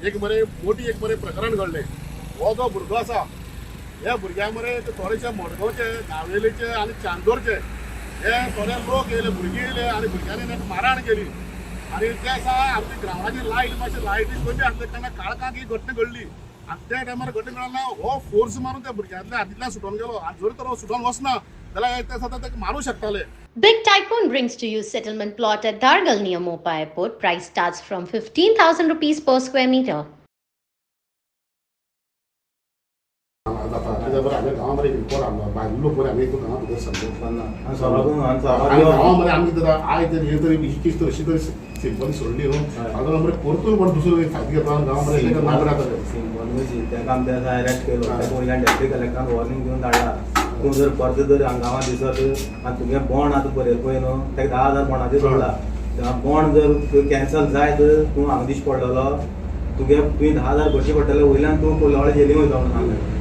एक मरे मोठी एक मरे प्रकरण घडले। हो जो भुरगो आसा ह्या भुरग्या मरे थोडेशे मडगांवचे नावेलीचे आनी चांदोरचे हे थोडे लोक येयले भुरगीं येयले आनी भुरग्यांनी ताका मारहाण केली आनी ते आसा आमची ग्रावंडाची लायट मातशी लायटी कमी आसले तेन्ना काळखांत ही घटना घडली आनी त्या टायमार घटना घडना हो फोर्स मारून त्या भुरग्यांतल्या हातींतल्यान सुटोन गेलो आनी जर तर हो सुटोन वचना जाल्यार ते सदां ताका मारूं शकताले। Big Typhoon brings to you settlement plot at Dargal near Mopa Airport. Price starts from 15,000 rupees per square meter. आमच्या गांवांमध्ये रिपोर्ट आणलो भायले लोक बरे आमी गांवां भितर समजून आणि गांवांमध्ये आमी कितें आयज तरी हे तरी इश्टीच तर अशी तरी सिंपली सोडली न्हू आतां मरे परतून कोण दुसरो फायदो घेता गांवांमध्ये ताका ना बरें जातालें तेका आमी तेका अरेस्ट केलो त्या भुरग्यांक डेप्युटी कलेक्टरान वॉर्निंग दिवन धाडला तूं जर परत जर हांगा गांवांत दिसत आनी तुगे बॉन्ड आतां बरय पळय न्हू तेका 10,000 बॉन्डाचेर सोडला तेन्ना बॉन्ड जर कॅन्सल जायत तूं हांगा दीस पडलेलो तुगे तुवें 10,000 भरची पडटले वयल्यान तूं कोल्हावळे जेलीन वयता म्हणून सांगलें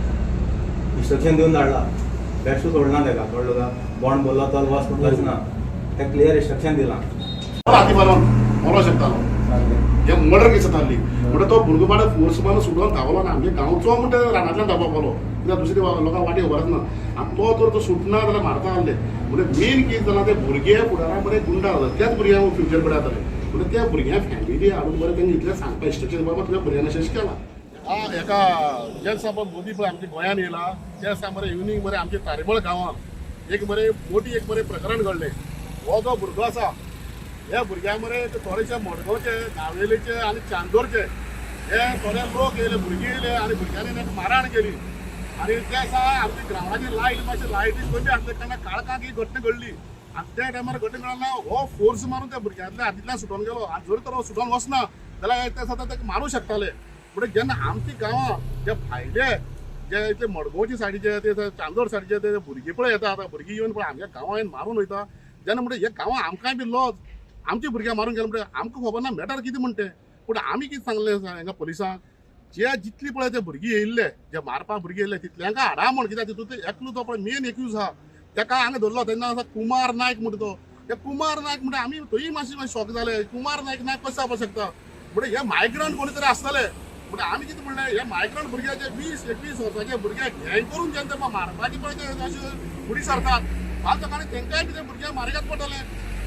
इंस्ट्रक्शन दिवन धाडला बेश्टो सोडना तेका कळ्ळो का बॉन्ड भरलो तो लॉस म्हणटलेच ना तेका क्लियर इंस्ट्रक्शन दिलां हाती मारून मरो शकतालो हे मर्डर केस जाताली म्हणटा तो भुरगो बाबा फोर्स मारून सुटोन धांवलो ना आमच्या गांवचो म्हणटा रानांतल्यान धांवपाक पावलो कित्याक दुसरी लोकांक वाटी खबरच ना आनी तो जर तो सुटना जाल्यार मारता आसले म्हणजे मेन केस जालां ते भुरगे फुडारा बरे गुंडा जाता त्याच भुरग्यांक फ्युचर बरें जातालें म्हणजे त्या भुरग्यांक फॅमिली हाडून बरें तेंगे इतलें सांगपा इंस्ट्रक्शन बाबा तुज्या भुरग्यांना अशें केलां एका जे दिसा मोदी पळय आमच्या गोंयांत येयला त्या दिसा मरे इवनिंग मरे आमच्या तारेबळ गांवांत एक मरे मोठी एक मरे प्रकरण घडलें हो जो भुरगो आसा ह्या भुरग्या मरे थोडेशे मडगांवचे नावेलीचे आनी चांदोरचे हे थोडे लोक येयले भुरगीं येयले आनी भुरग्यांनी ताका मारहाण केली आनी ते आसा आमची ग्रावंडाची लायट मातशी लायटी कमी आसले तेन्ना काळखांत ही घटना घडली आनी त्या टायमार घटना घडना हो फोर्स मारून त्या भुरग्यांतल्या हातींतल्यान सुटोन गेलो आनी जर तर हो सुटोन वचना जाल्यार ते सदां ताका मारूं शकताले म्हणजे जेन्ना आमची गांवां जे भायले जे इतले मडगांवचे सायडीचे ते चांदोर सायडीचे ते भुरगीं पळय येता आतां भुरगीं येवन पळय आमच्या गांवां येवन मारून वयता जेन्ना म्हणजे हे गांवां आमकांय बी लॉज आमची भुरग्यां मारून गेले म्हणजे आमकां खबर ना मॅटर कितें म्हणटे पूण आमी कितें सांगलें हांगा पुलिसांक जे जितली पळय ते भुरगीं येयल्ले जे मारपाक भुरगीं येयल्ले तितल्यांका हाडा म्हण कित्याक तितून ते एकलो तो पळय मेन एक्यूज आहा तेका हांगा धरलो तेन्ना आसा कुमार नायक म्हणटा तो ते कुमार नायक म्हणजे आमी थंय मातशें शॉक जाले कुमार नायक कशें जावपाक शकता म्हणजे हे मायग्रंट कोणी तरी आसतले म्हणजे आमी कितें म्हणलें हे मायग्रंट भुरग्याचे 20-21 वर्साचे भुरगे गँग करून जेन्ना मारपाची पळय ते अशें फुडी सरतात फाल ताका तेंकाय कितें भुरग्यांक मारगात पडटलें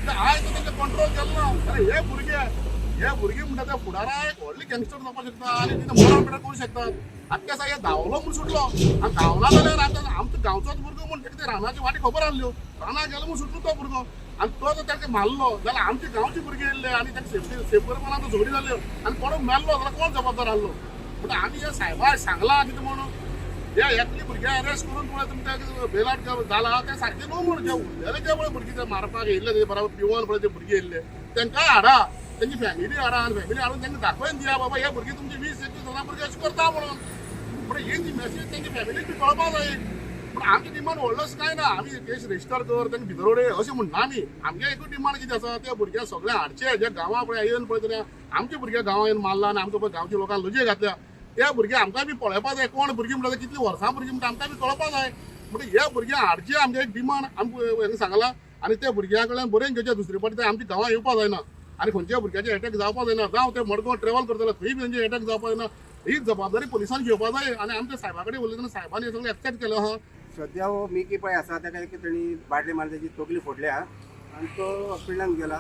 आयज तेंका कंट्रोल केलो ना आनी हे भुरगे म्हणटा ते फुडाराक व्हडली गँगस्टर जावपाक शकता आनी कितें मरण बिरण करूं शकतात आतां केस हे धांवलो म्हूण सुटलो आनी धांवला जाल्यार आतां आमचो गांवचोच भुरगो म्हूण तेका ते रानाची वाटी खबर आसल्यो रानाक गेलो म्हूण सुटलो तो भुरगो आनी तो जर ताका मारलो जाल्यार आमची गांवची भुरगीं येयल्ले आनी ताका सेफ करपाक झगडी जाल्यो आनी कोणूय मेल्लो जाल्यार कोण जबाबदार आसलो म्हणटा आमी हे साहेबाक सांगलां कितें म्हणून हे एकली भुरग्यां अरेस्ट करून पळय तुमच्या बेलाट जाला ते सारकें न्हू म्हण जे उरलेले जे पळय भुरगीं ते मारपाक येयल्ले ते बरोबर पिवून पळय ते भुरगीं येयल्ले तेंकाय हाडा तेंची फॅमिली हाडा आनी फॅमिली हाडून तेंका दाखोवन दिया बाबा हे भुरगीं तुमची 20-21 वर्सां भुरगीं अशें करता म्हणून म्हणजे ही ती मॅसेज तेंची फॅमिलीक बी कळपाक जाय पूण आमची डिमांड व्हडलोच काय ना आमी केस रेजिस्टर कर तेंका भितर उडय अशें म्हणना आमी आमगे एकूच डिमांड कितें आसा त्या भुरग्यांक सगळें हाडचे जे गांवां पळय येवन पळय तरी आमचे भुरगे गांवां येवन मारला आनी आमकां पळय गांवच्या लोकांक लजे घातल्या त्या भुरग्यांक आमकां बी पळोवपाक जाय कोण भुरगीं म्हणटा कितलीं वर्सां भुरगीं म्हणटा आमकां बी कळपाक जाय म्हणजे ह्या भुरग्यांक हाडचे आमगे एक डिमांड आमकां हेंका सांगलां आनी त्या भुरग्यां कडल्यान बरें घेवचें दुसरे फावटी ते आमच्या गांवां येवपाक जायना आनी खंयच्या भुरग्याचे अटॅक जावपाक जायना जावं ते मडगांव ट्रॅव्हल करतले थंय बी तेंचे अटॅक जावपाक जायना ही जबाबदारी पुलिसान घेवपाक जाय आनी आमच्या साहेबा कडेन उलयतना साहेबांनी सगळें एक्सेप्ट केलें आहा सध्या हो मिकी पळय आसा ताका एक तेणी बाटली मारून तेजी तकली फोडल्या आनी तो हॉस्पिटलान गेला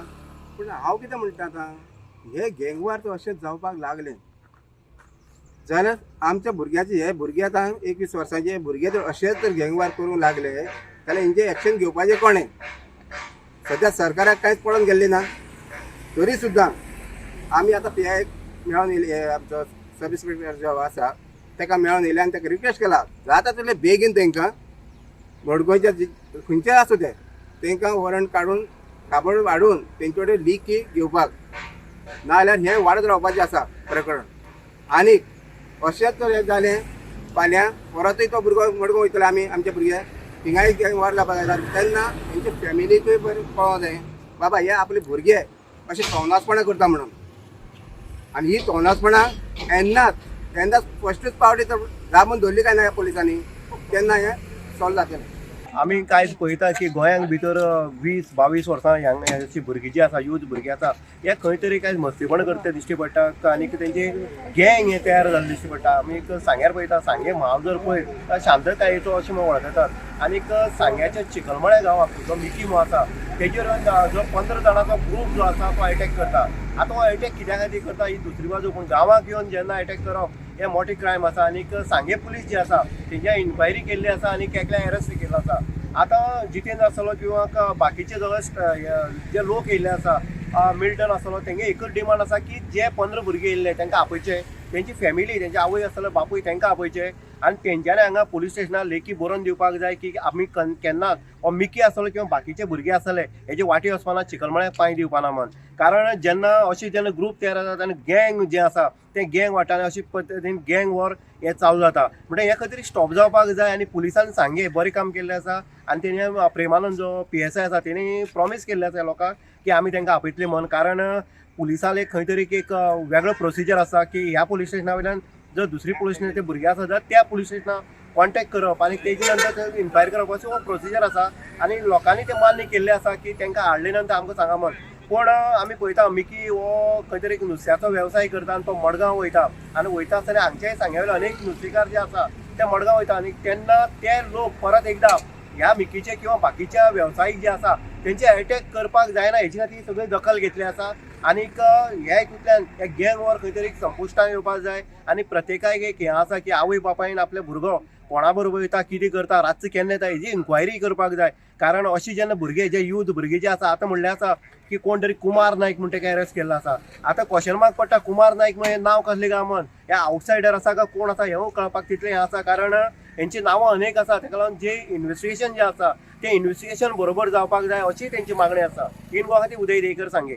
पूण हांव कितें म्हणटा आतां हे गँगवार तो अशेंच जावपाक लागले जाल्यार आमच्या भुरग्याचे हे भुरगे आतां 21 वर्सांचे भुरगे जर अशेंच जर गँगवार करूंक लागले जाल्यार हेंचे एक्शन घेवपाचें कोणें सध्या सरकाराक कांयच पळोवन गेल्लें ना तरी सुद्दां आमी आतां PI मेळोन येयले आमचो सब इन्स्पेक्टर जो आसा ताका मेळोन येयले आनी ताका रिक्वेस्ट केला जाता तितले बेगीन तांकां मडगांवच्या खंयचे आसूं ते तांकां वॉरंट काडून काबड हाडून तेंचे कडेन लिखी घेवपाक नाजाल्यार हें वाडत रावपाचें आसा प्रकरण आनीक अशेंच जर हें जालें फाल्यां परतूय तो भुरगो मडगांव वयतले आमी आमचे भुरगे थिंगाय गँगवार जावपाक जाता तेन्ना तेंचे फॅमिलीकूय बरें कळोंक जाय बाबा हे आपले भुरगे अशें तोवनासपणां करता म्हणून आनी ही तोवनासपणां केन्नाच फस्टूच पावटी दाबून धरली काय ना ह्या पुलिसांनी तेन्ना हें सॉल्व जातलें आमी कांयच पळयता की गोंयांक भितर 20-22 वर्सां अशी भुरगीं जी आसा यूथ भुरगीं आसा हे खंय तरी कांय मस्तीपण करता दिश्टी पडटा आनी तेंचे गँग हे तयार जाल्ले दिश्टी पडटा. आमी सांग्यार पळयता, सांगे म्हाल जर पळयत शांततायेचो अशें म्हणून वळखतात आनीक सांग्याच्या चिखलमळे गांवांत जो मिकीमो आसा तेजेर जो 15 जाणांचो ग्रूप जो आसा तो अटॅक करता. आतां हो अटॅक कित्या खातीर करता ही दुसरी बाजू, पूण गांवांत येवन जेन्ना अटॅक करप हे मोठे क्रायम आसा आनीक सांगे पुलीस जी आसा तेंच्या इन्क्वायरी केल्ली आसा आनी एकल्याक अरेस्ट केल्लो आसा. आतां जितेंद्र आसलो किंवा बाकीचे जे लोक येयल्ले आसा मिल्टन आसलो तेंगे एकच डिमांड आसा की जे 15 भुरगे येयल्ले तांकां आपयचे, तेंची फॅमिली तेंचे आवय आसतले बापूय तांकां आपयचे आनी तेंच्यांनी हांगा पुलीस स्टेशनार लेखी बरोवन दिवपाक जाय की आमी केन्नाच हो मिकी आसलो किंवा बाकीचे भुरगे आसले हेजे वाटे वचपाना, चिखलमळ्याक पांय दिवपाना म्हण. कारण जेन्ना ग्रूप तयार जातात आनी गँग जे आसा ते गँग वाटांनी अशे पद्दतीन गँग वॉर हे चालू जाता. म्हणजे हे खातीर स्टॉप जावपाक जाय आनी पुलिसान सांगे बरें काम केल्लें आसा आनी तेणी प्रेमानंद जो PSI आसा तेणी प्रॉमीस केल्लें आसा लोकांक की आमी तांकां आपयतले म्हण. कारण पुलिसाले खंय तरी एक वेगळो प्रोसिजर आसा की ह्या पुलीस स्टेशना वयल्यान जर दुसरी पुलीस स्टेशन ते भुरगे आसा जाल्यार त्या पुलीस स्टेशनाक कॉन्टॅक्ट करप आनी तेजे नंतर इन्क्वायरी करप असो हो प्रोसिजर आसा आनी लोकांनी ते मान्य केल्ले आसा की तांकां हाडले नंतर आमकां सांगा म्हण. पूण आमी पळयता मिकी हो खंय तरी नुस्त्याचो वेवसाय करता आनी तो मडगांव वयता आनी वयता आसतना हांगचे सांग्या वयले अनेक नुस्तेकार जे आसा ते मडगांव वयता आनी तेन्ना ते लोक परत एकदां ह्या मिकीचे किंवा बाकीच्या वेवसायीक जे आसा तेंचे अटॅक करपाक जायना हेची खातीर सगळी दखल घेतली आसा. आनीक ह्या हितूंतल्यान हे गँग वॉर खंय तरी संपुश्टान येवपाक जाय आनी प्रत्येकाक एक हें आसा की आवय बापायन आपले भुरगो कोणा बरोबर वयता, कितें करता, रातचो केन्ना येता हेजी इन्क्वायरी करपाक जाय. कारण अशी जेन्ना भुरगे जे यूथ भुरगे जे आसा आतां म्हणलें आसा की कोण तरी कुमार नायक म्हण ताका अरेस्ट केल्लो आसा. आतां क्वेश्चन मार्क पडटा कुमार नायक म्हण हें नांव कसलें काय म्हण, हे आवटसायडर आसा काय कोण आसा हें कळपाक तितलें हें आसा. कारण हेंची नांवां अनेक आसा ताका लागून जे इन्व्हेस्टिगेशन जें आसा तें इन्व्हेस्टिगेशन बरोबर जावपाक जाय अशी तेंची मागणी आसा. इन गोवा खातीर उदय देयकर सांगे.